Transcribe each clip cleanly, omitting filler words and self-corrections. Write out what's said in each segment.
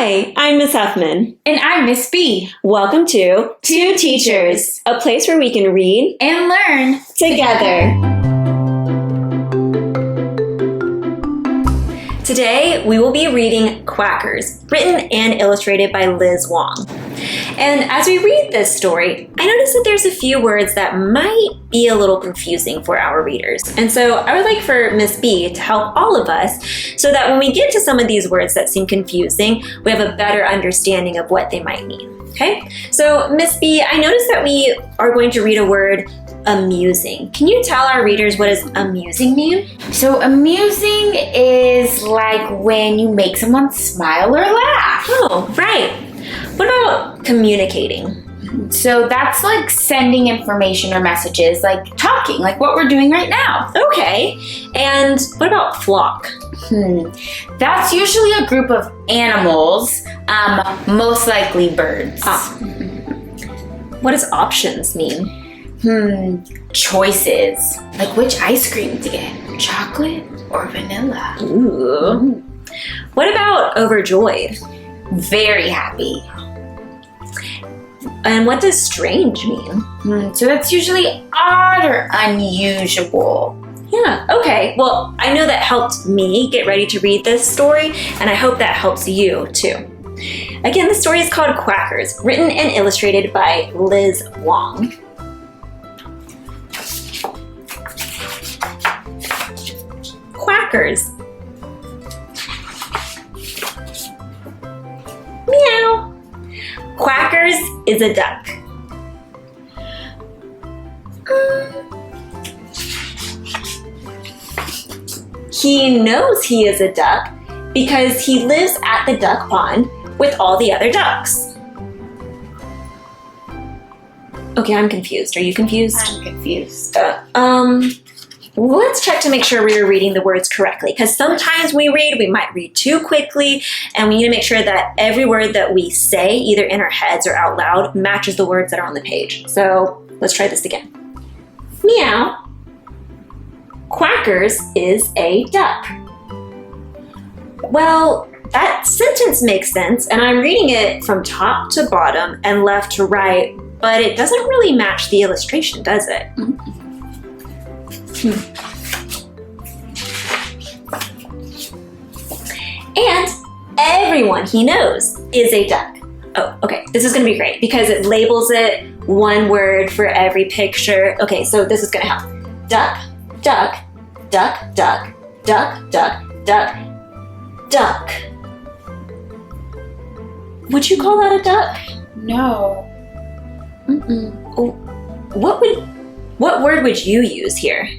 Hi, I'm Miss Huffman. And I'm Miss B. Welcome to Two Teachers, a place where we can read and learn together. Today, we will be reading Quackers, written and illustrated by Liz Wong. And as we read this story, I noticed that there's a few words that might be a little confusing for our readers. And so I would like for Miss B to help all of us so that when we get to some of these words that seem confusing, we have a better understanding of what they might mean. Okay? So Miss B, I noticed that we are going to read a word, amusing. Can you tell our readers what does amusing mean? So amusing is like when you make someone smile or laugh. Oh, right. What about communicating? So that's like sending information or messages, like talking, like what we're doing right now. Okay. And what about flock? That's usually a group of animals, most likely birds. What does options mean? Choices. Like which ice cream to get, chocolate or vanilla? Ooh. What about overjoyed? Very happy. And what does strange mean? So that's usually odd or unusual. Yeah, okay. Well, I know that helped me get ready to read this story, and I hope that helps you too. Again, the story is called Quackers, written and illustrated by Liz Wong. Quackers. Meow. Quackers is a duck. He knows he is a duck because he lives at the duck pond with all the other ducks. Okay, I'm confused. Are you confused? I'm confused. Let's check to make sure we're reading the words correctly, because sometimes we might read too quickly, and we need to make sure that every word that we say, either in our heads or out loud, matches the words that are on the page. So let's try this again. Meow. Quackers is a duck. Well, that sentence makes sense, and I'm reading it from top to bottom and left to right, but it doesn't really match the illustration, does it? And everyone he knows is a duck. Oh, okay. This is going to be great because it labels it one word for every picture. Okay, so this is going to help. Duck, duck, duck, duck, duck, duck, duck, duck. Would you call that a duck? No. Oh, what word would you use here?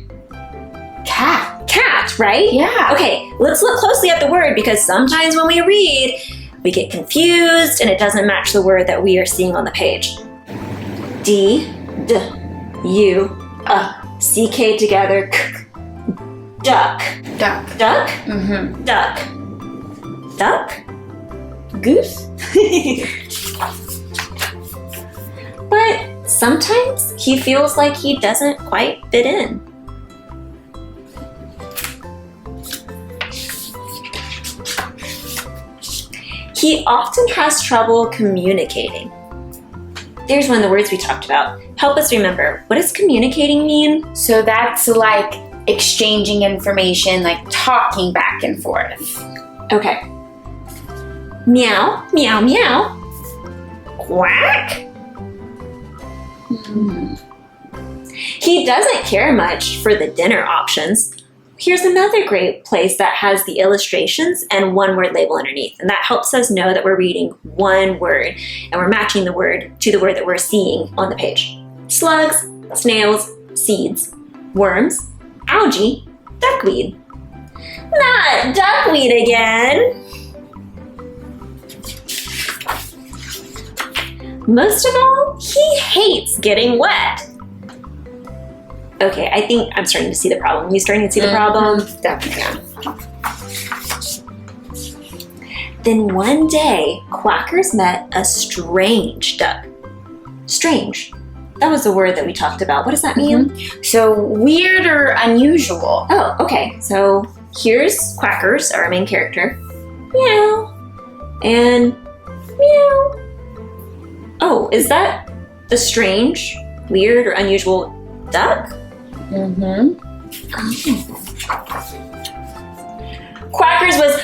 Cat. Cat, right? Yeah. Okay, let's look closely at the word because sometimes when we read, we get confused and it doesn't match the word that we are seeing on the page. D-D-U-C-K together. Duck. Duck. Duck? Mm-hmm. Duck. Duck? Goose? But sometimes he feels like he doesn't quite fit in. He often has trouble communicating. There's one of the words we talked about. Help us remember. What does communicating mean? So that's like exchanging information, like talking back and forth. Okay. Meow, meow, meow. Quack. He doesn't care much for the dinner options. Here's another great place that has the illustrations and one word label underneath. And that helps us know that we're reading one word and we're matching the word to the word that we're seeing on the page. Slugs, snails, seeds, worms, algae, duckweed. Not duckweed again. Most of all, he hates getting wet. Okay, I think I'm starting to see the problem. You starting to see the problem? Definitely. Then one day, Quackers met a strange duck. Strange. That was the word that we talked about. What does that mean? So weird or unusual. Oh, okay. So here's Quackers, our main character. Meow. and meow. Oh, is that the strange, weird, or unusual duck? Mm-hmm. Quackers was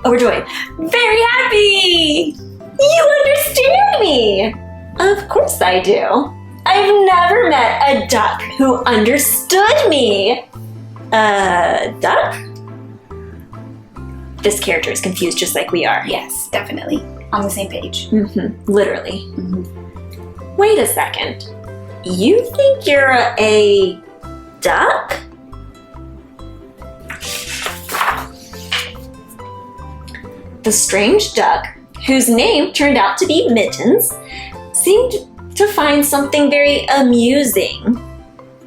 overjoyed, very happy. You understand me. Of course I do. I've never met a duck who understood me. A duck? This character is confused just like we are. Yes, definitely. On the same page. Mm-hmm. Literally. Mm-hmm. Wait a second. You think you're a duck? The strange duck, whose name turned out to be Mittens, seemed to find something very amusing.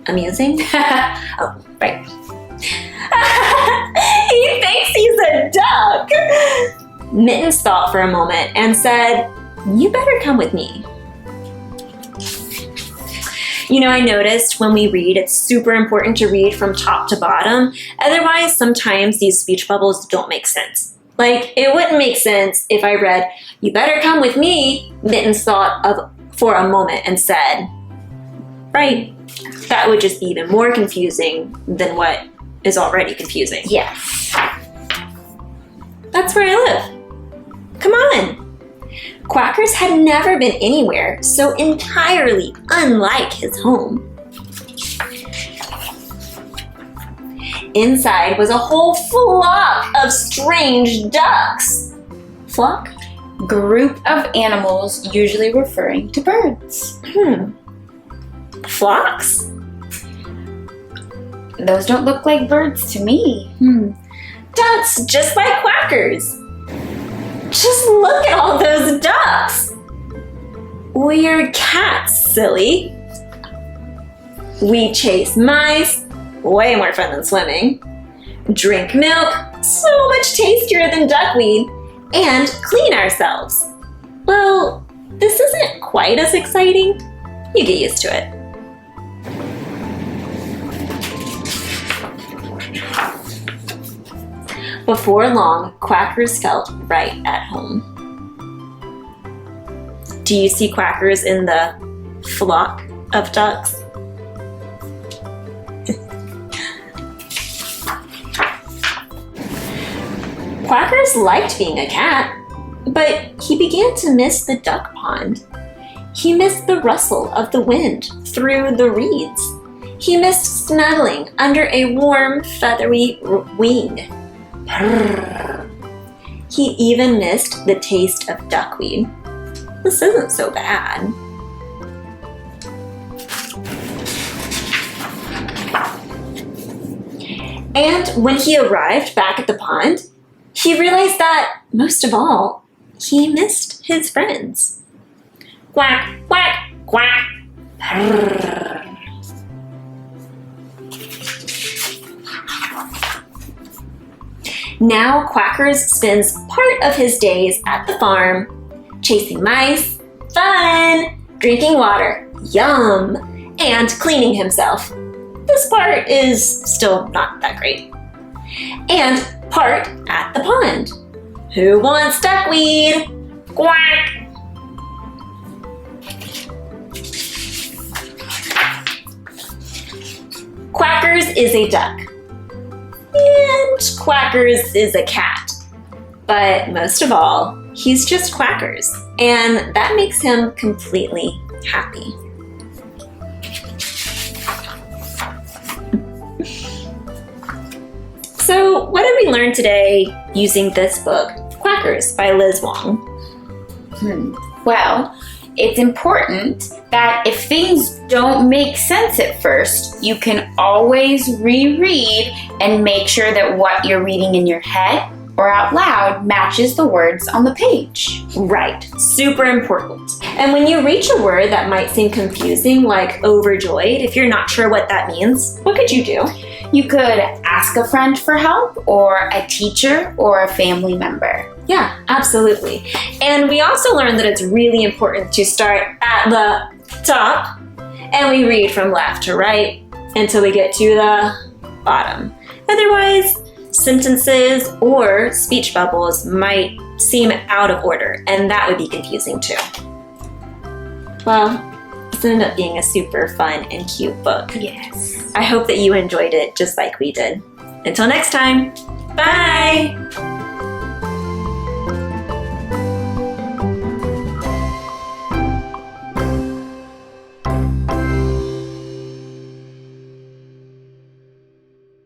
Amusing? Oh, right. He thinks he's a duck. Mittens thought for a moment and said, "You better come with me." You know, I noticed when we read, it's super important to read from top to bottom. Otherwise, sometimes these speech bubbles don't make sense. Like, it wouldn't make sense if I read, "You better come with me," Mittens thought of for a moment and said, "Right." That would just be even more confusing than what is already confusing. Yes. That's where I live. Come on. Quackers had never been anywhere so entirely unlike his home. Inside was a whole flock of strange ducks. Flock? Group of animals, usually referring to birds. Flocks? Those don't look like birds to me. Ducks, just like quackers. Just look at all those ducks. We're cats, silly. We chase mice, way more fun than swimming. Drink milk, so much tastier than duckweed. And clean ourselves. Well, this isn't quite as exciting. You get used to it. Before long, Quackers felt right at home. Do you see Quackers in the flock of ducks? Quackers liked being a cat, but he began to miss the duck pond. He missed the rustle of the wind through the reeds. He missed snuggling under a warm, feathery wing. He even missed the taste of duckweed. This isn't so bad. And when he arrived back at the pond, he realized that, most of all, he missed his friends. Quack, quack, quack. Now Quackers spends part of his days at the farm, chasing mice, fun, drinking water, yum, and cleaning himself. This part is still not that great. And part at the pond. Who wants duckweed? Quack! Quackers is a duck. And Quackers is a cat. But most of all, he's just Quackers. And that makes him completely happy. So, what did we learn today using this book, Quackers by Liz Wong? Well, it's important that if things don't make sense at first, you can always reread and make sure that what you're reading in your head or out loud matches the words on the page. Right, super important. And when you reach a word that might seem confusing, like overjoyed, if you're not sure what that means, what could you do? You could ask a friend for help, or a teacher, or a family member. Yeah, absolutely. And we also learned that it's really important to start at the top and we read from left to right until we get to the bottom. Otherwise, sentences or speech bubbles might seem out of order, and that would be confusing too. Well, this ended up being a super fun and cute book. Yes. I hope that you enjoyed it just like we did. Until next time, bye!